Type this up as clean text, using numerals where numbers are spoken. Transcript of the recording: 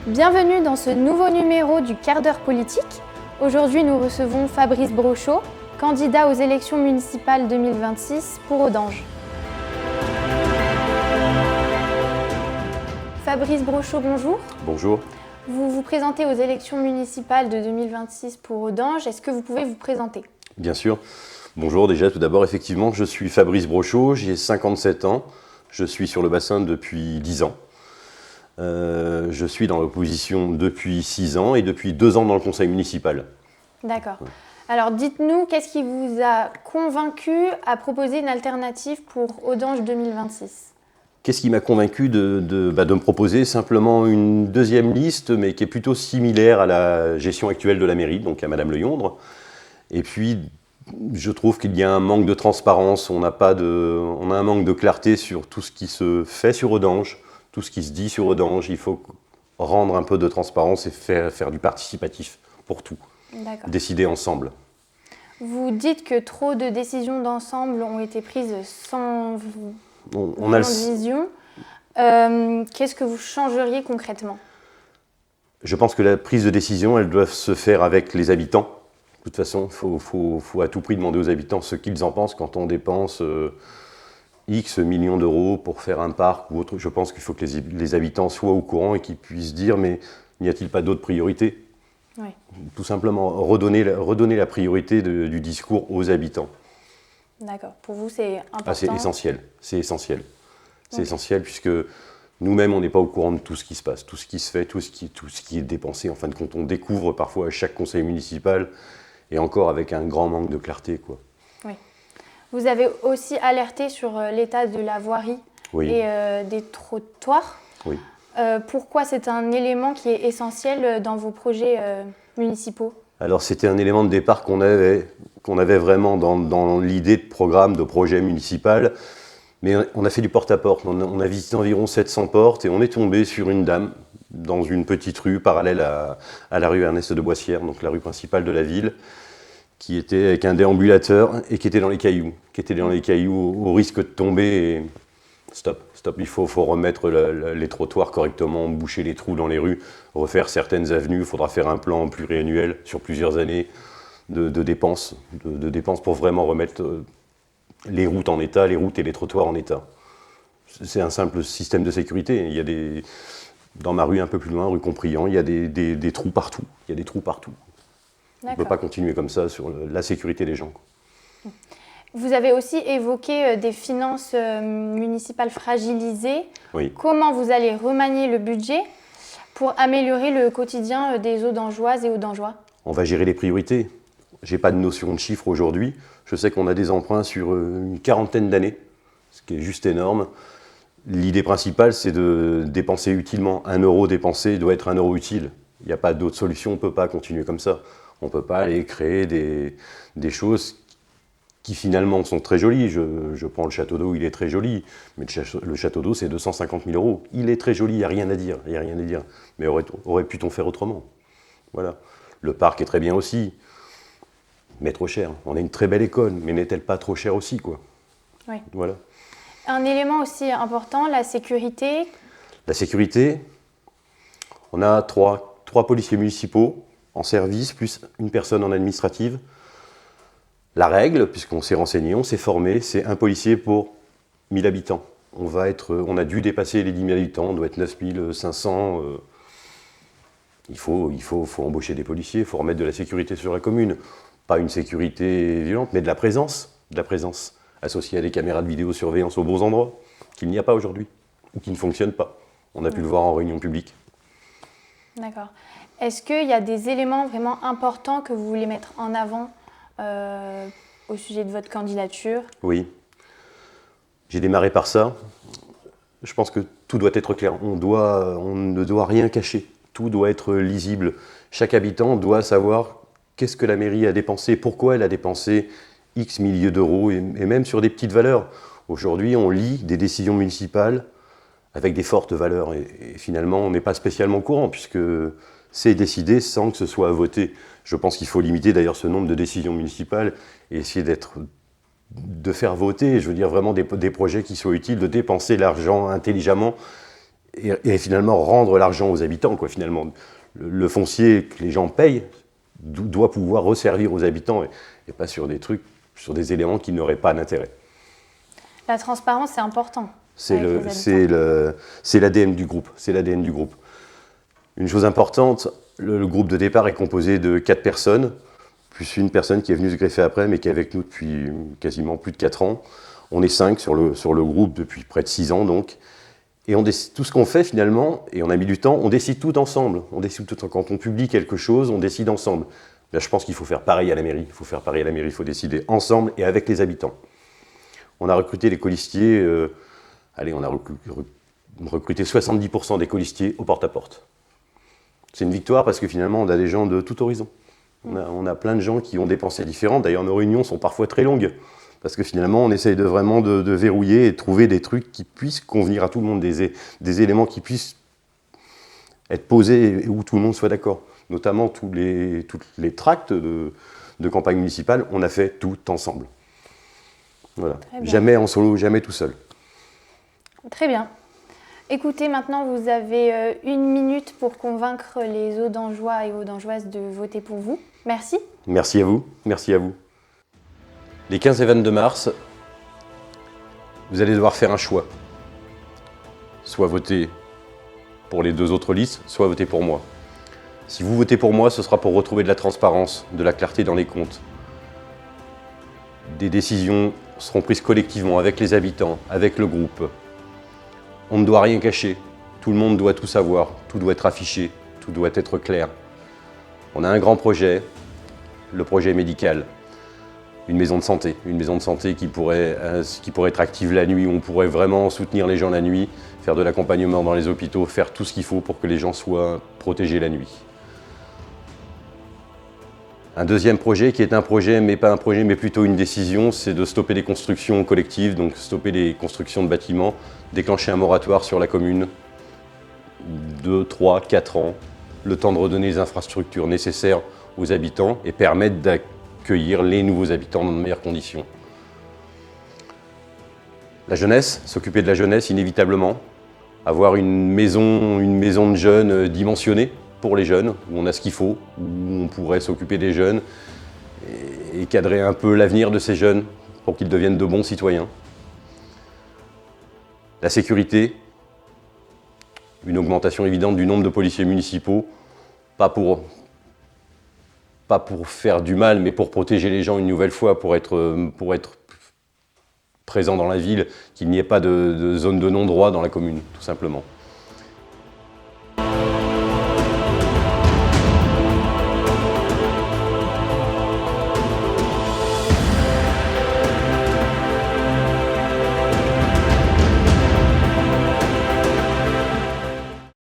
Bienvenue dans ce nouveau numéro du quart d'heure politique. Aujourd'hui, nous recevons Fabrice Brochot, candidat aux élections municipales 2026 pour Audange. Fabrice Brochot, bonjour. Bonjour. Vous vous présentez aux élections municipales de 2026 pour Audange. Est-ce que vous pouvez vous présenter ? Bien sûr. Bonjour, déjà tout d'abord, effectivement, je suis Fabrice Brochot, j'ai 57 ans, je suis sur le bassin depuis 10 ans. Je suis dans l'opposition depuis 6 ans et depuis 2 ans dans le conseil municipal. D'accord. Alors dites-nous, qu'est-ce qui vous a convaincu à proposer une alternative pour Audange 2026 ? Qu'est-ce qui m'a convaincu de me proposer simplement une deuxième liste, mais qui est plutôt similaire à la gestion actuelle de la mairie, donc à Madame Le Yondre. Et puis, je trouve qu'il y a un manque de transparence, on a un manque de clarté sur tout ce qui se fait sur Audange, tout ce qui se dit sur Audange. Il faut rendre un peu de transparence et faire du participatif pour tout. D'accord. Décider ensemble. Vous dites que trop de décisions d'ensemble ont été prises sans vision. Qu'est-ce que vous changeriez concrètement ? Je pense que la prise de décision, elle doit se faire avec les habitants. De toute façon, il faut à tout prix demander aux habitants ce qu'ils en pensent quand on dépense X millions d'euros pour faire un parc ou autre. Je pense qu'il faut que les habitants soient au courant et qu'ils puissent dire « mais n'y a-t-il pas d'autres priorités ?» Oui. Tout simplement, redonner la priorité du discours aux habitants. D'accord. Pour vous, c'est important ? Ah, c'est essentiel. C'est essentiel. C'est Okay. essentiel puisque nous-mêmes, on n'est pas au courant de tout ce qui se passe, tout ce qui se fait, tout ce qui est dépensé. En fin de compte, on découvre parfois à chaque conseil municipal et encore avec un grand manque de clarté, quoi. Oui. Vous avez aussi alerté sur l'état de la voirie et des trottoirs. Oui. Pourquoi c'est un élément qui est essentiel dans vos projets municipaux ? Alors, c'était un élément de départ qu'on avait vraiment dans l'idée de programme, de projet municipal. Mais on a fait du porte-à-porte. On a visité environ 700 portes et on est tombé sur une dame dans une petite rue parallèle à la rue Ernest de Boissière, donc la rue principale de la ville, qui était avec un déambulateur et qui était dans les cailloux, au risque de tomber. Et stop, il faut remettre les trottoirs correctement, boucher les trous dans les rues, refaire certaines avenues. Il faudra faire un plan pluriannuel sur plusieurs années de dépenses pour vraiment remettre les routes en état, les routes et les trottoirs en état. C'est un simple système de sécurité. Il y a dans ma rue un peu plus loin, rue Compriant, il y a des trous partout. On ne peut pas continuer comme ça sur la sécurité des gens. Vous avez aussi évoqué des finances municipales fragilisées. Oui. Comment vous allez remanier le budget pour améliorer le quotidien des Audangeoises et Audangeois ? On va gérer les priorités. Je n'ai pas de notion de chiffre aujourd'hui. Je sais qu'on a des emprunts sur une quarantaine d'années, ce qui est juste énorme. L'idée principale, c'est de dépenser utilement. 1 euro dépensé doit être 1 euro utile. Il n'y a pas d'autre solution, on ne peut pas continuer comme ça. On ne peut pas aller créer des choses qui finalement sont très jolies. Je prends le château d'eau, il est très joli, mais le château d'eau, c'est 250 000 euros. Il est très joli, il n'y a rien à dire. Mais aurait pu-t-on faire autrement ? Voilà. Le parc est très bien aussi, mais trop cher. On a une très belle école, mais n'est-elle pas trop chère aussi, quoi ? Oui. Voilà. Un élément aussi important, la sécurité. La sécurité, on a trois policiers municipaux en service, plus une personne en administrative. La règle, puisqu'on s'est renseigné, on s'est formé, c'est un policier pour 1000 habitants. On a dû dépasser les 10 000 habitants, on doit être 9 500. Il faut embaucher des policiers, il faut remettre de la sécurité sur la commune. Pas une sécurité violente, mais de la présence associée à des caméras de vidéosurveillance aux bons endroits, qu'il n'y a pas aujourd'hui, ou qui ne fonctionnent pas. On a pu le voir en réunion publique. D'accord. Est-ce qu'il y a des éléments vraiment importants que vous voulez mettre en avant au sujet de votre candidature ? Oui. J'ai démarré par ça. Je pense que tout doit être clair. On ne doit rien cacher. Tout doit être lisible. Chaque habitant doit savoir qu'est-ce que la mairie a dépensé, pourquoi elle a dépensé X milliers d'euros, et même sur des petites valeurs. Aujourd'hui, on lit des décisions municipales avec des fortes valeurs, et finalement, on n'est pas spécialement au courant, puisque c'est décidé sans que ce soit voté. Je pense qu'il faut limiter d'ailleurs ce nombre de décisions municipales et essayer de faire voter, je veux dire vraiment des projets qui soient utiles, de dépenser l'argent intelligemment et finalement rendre l'argent aux habitants, quoi, finalement. Le foncier que les gens payent doit pouvoir resservir aux habitants et pas sur des trucs, sur des éléments qui n'auraient pas d'intérêt. La transparence, c'est important. C'est l'ADN du groupe. C'est l'ADN du groupe. Une chose importante, le groupe de départ est composé de 4 personnes, plus une personne qui est venue se greffer après, mais qui est avec nous depuis quasiment plus de 4 ans. On est 5 sur le groupe depuis près de 6 ans, donc. Et on décide, tout ce qu'on fait finalement, et on a mis du temps, on décide tout ensemble. On décide tout, quand on publie quelque chose, on décide ensemble. Là, je pense qu'il faut faire pareil à la mairie. Il faut décider ensemble et avec les habitants. On a recruté les colistiers, on a recruté 70% des colistiers au porte-à-porte. C'est une victoire parce que finalement, on a des gens de tout horizon. On a plein de gens qui ont des pensées différentes. D'ailleurs, nos réunions sont parfois très longues. Parce que finalement, on essaye vraiment de verrouiller et de trouver des trucs qui puissent convenir à tout le monde, des éléments qui puissent être posés et où tout le monde soit d'accord. Notamment toutes les tracts de campagne municipale, on a fait tout ensemble. Voilà. Jamais en solo, jamais tout seul. Très bien. Écoutez, maintenant vous avez 1 minute pour convaincre les Audangeois et Audangeoises de voter pour vous. Merci. Merci à vous. Merci à vous. Les 15 et 22 mars, vous allez devoir faire un choix. Soit voter pour les 2 autres listes, soit voter pour moi. Si vous votez pour moi, ce sera pour retrouver de la transparence, de la clarté dans les comptes. Des décisions seront prises collectivement avec les habitants, avec le groupe. On ne doit rien cacher, tout le monde doit tout savoir, tout doit être affiché, tout doit être clair. On a un grand projet, le projet médical. Une maison de santé qui pourrait être active la nuit, où on pourrait vraiment soutenir les gens la nuit, faire de l'accompagnement dans les hôpitaux, faire tout ce qu'il faut pour que les gens soient protégés la nuit. Un deuxième projet qui est un projet, mais pas un projet, mais plutôt une décision, c'est de stopper les constructions collectives, donc stopper les constructions de bâtiments, déclencher un moratoire sur la commune, 2, 3, 4 ans, le temps de redonner les infrastructures nécessaires aux habitants et permettre d'accueillir les nouveaux habitants dans de meilleures conditions. La jeunesse, s'occuper de la jeunesse inévitablement, avoir une maison de jeunes dimensionnée pour les jeunes, où on a ce qu'il faut, où on pourrait s'occuper des jeunes et cadrer un peu l'avenir de ces jeunes pour qu'ils deviennent de bons citoyens. La sécurité, une augmentation évidente du nombre de policiers municipaux, pas pour faire du mal, mais pour protéger les gens une nouvelle fois, pour être présent dans la ville, qu'il n'y ait pas de zone de non-droit dans la commune, tout simplement.